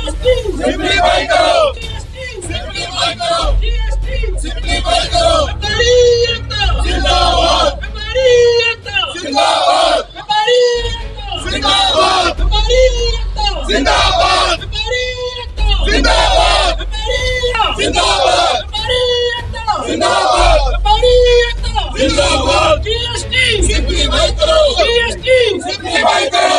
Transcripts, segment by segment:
Simplify करो, simplify करो, simplify करो। जिंदाबाद, जिंदाबाद, जिंदाबाद, जिंदाबाद, जिंदाबाद, जिंदाबाद, जिंदाबाद, जिंदाबाद। सिंप्लीफाई करो, सिंप्लीफाई करो।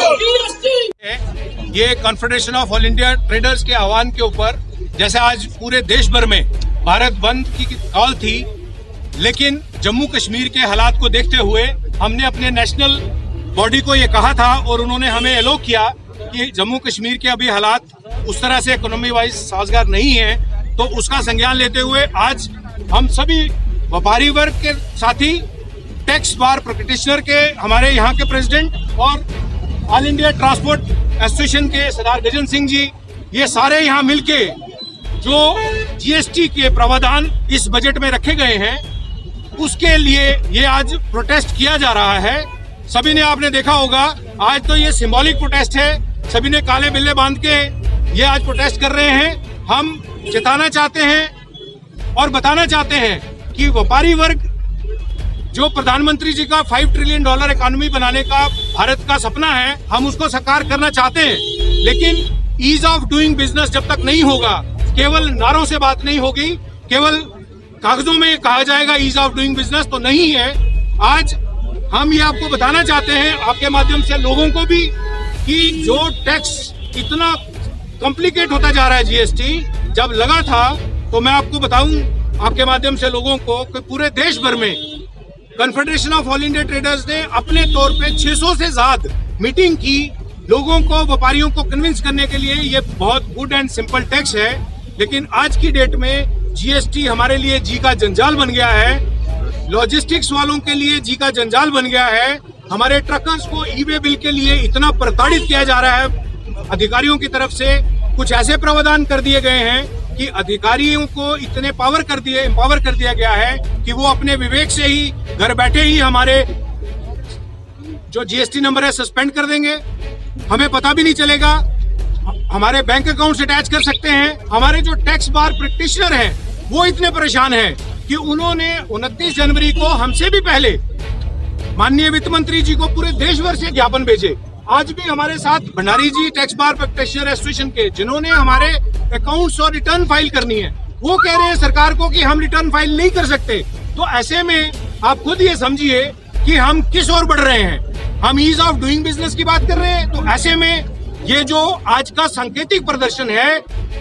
ये confederation of all India traders के आह्वान के ऊपर जैसे आज पूरे देश भर में भारत बंद की कॉल थी, लेकिन जम्मू कश्मीर के हालात को देखते हुए हमने अपने नेशनल बॉडी को ये कहा था और उन्होंने हमें एलो किया कि जम्मू कश्मीर के अभी हालात उस तरह से इकोनॉमी वाइज साजगार नहीं है। तो उसका संज्ञान लेते हुए आज हम सभी व्यापारी वर्ग के साथी, टैक्स बार प्रैक्टिशनर के हमारे यहाँ के प्रेसिडेंट और ऑल इंडिया ट्रांसपोर्ट एसोसिएशन के सरदार गजन सिंह जी, ये सारे यहाँ मिलके जो जीएसटी के प्रावधान इस बजट में रखे गए हैं उसके लिए ये आज प्रोटेस्ट किया जा रहा है। सभी ने आपने देखा होगा, आज तो ये सिंबॉलिक प्रोटेस्ट है, सभी ने काले बिल्ले बांध के ये आज प्रोटेस्ट कर रहे हैं। हम चेताना चाहते हैं और बताना चाहते हैं कि व्यापारी वर्ग जो प्रधानमंत्री जी का $5 ट्रिलियन इकोनॉमी बनाने का भारत का सपना है, हम उसको साकार करना चाहते हैं, लेकिन ईज ऑफ डूइंग बिजनेस जब तक नहीं होगा, केवल नारों से बात नहीं होगी, केवल कागजों में कहा जाएगा ईज ऑफ डूइंग बिजनेस तो नहीं है। आज हम ये आपको बताना चाहते हैं आपके माध्यम से लोगों को भी कि जो टैक्स इतना कॉम्प्लिकेट होता जा रहा है, जीएसटी जब लगा था तो मैं आपको बताऊं आपके माध्यम से लोगों को कि पूरे देश भर में confederation of all India traders ने अपने तौर पे 600 से ज्यादा मीटिंग की, लोगों को, व्यापारियों को कन्विंस करने के लिए। ये बहुत गुड एंड सिंपल टैक्स है, लेकिन आज की डेट में जीएसटी हमारे लिए जी का जंजाल बन गया है, लॉजिस्टिक्स वालों के लिए जी का जंजाल बन गया है। हमारे ट्रकर्स को ई-वे बिल के लिए इतना प्रताड़ित किया जा रहा है, अधिकारियों की तरफ से कुछ ऐसे प्रावधान कर दिए गए हैं कि अधिकारियों को इतने एम्पावर कर दिया गया है कि वो अपने विवेक से ही घर बैठे ही हमारे जो जीएसटी नंबर है सस्पेंड कर देंगे, हमें पता भी नहीं चलेगा, हमारे बैंक अकाउंट से अटैच कर सकते हैं। हमारे जो टैक्स बार प्रैक्टिशनर हैं वो इतने परेशान हैं कि उन्होंने 29 जनवरी को हमसे भी पहले माननीय वित्त मंत्री जी को पूरे देश भर से ज्ञापन भेजे। आज भी हमारे साथ भंडारी जी टैक्स बार प्रैक्टिशनर एसोसिएशन के, जिन्होंने हमारे अकाउंट्स और रिटर्न फाइल करनी है, वो कह रहे हैं सरकार को कि हम रिटर्न फाइल नहीं कर सकते। तो ऐसे में आप खुद ये समझिए कि हम किस ओर बढ़ रहे हैं। हम ईज ऑफ डूइंग बिजनेस की बात कर रहे हैं, तो ऐसे में ये जो आज का सांकेतिक प्रदर्शन है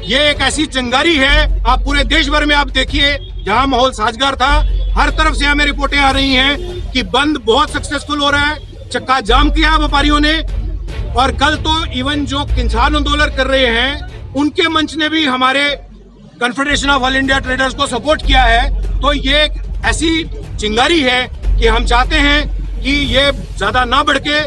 ये एक ऐसी चिंगारी है। आप पूरे देश भर में आप देखिए, जहां माहौल साजगार था, हर तरफ से हमें रिपोर्टें आ रही हैं कि बंद बहुत सक्सेसफुल हो रहा है, चक्का जाम किया व्यापारियों ने। और कल तो इवन जो किसान आंदोलन कर रहे हैं उनके मंच ने भी हमारे confederation of all India traders को सपोर्ट किया है। तो ये एक ऐसी चिंगारी है कि हम चाहते हैं कि ये ज्यादा ना बढ़ के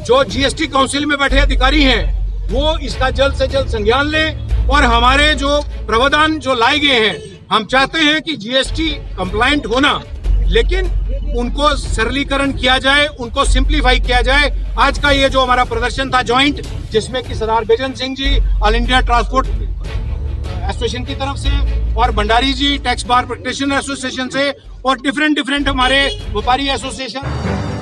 जो जीएसटी काउंसिल में बैठे अधिकारी हैं वो इसका जल्द से जल्द संज्ञान लें और हमारे जो प्रावधान जो लाए गए हैं, हम चाहते हैं कि जीएसटी कंप्लायंट होना, लेकिन उनको सरलीकरण किया जाए, उनको सिंप्लीफाई किया जाए। आज का ये जो हमारा प्रदर्शन था जॉइंट, जिसमें कि सरदार Gajan Singh ji all India transport association की तरफ से और भंडारी जी टैक्स बार प्रैक्टिशनर एसोसिएशन से और डिफरेंट हमारे व्यापारी एसोसिएशन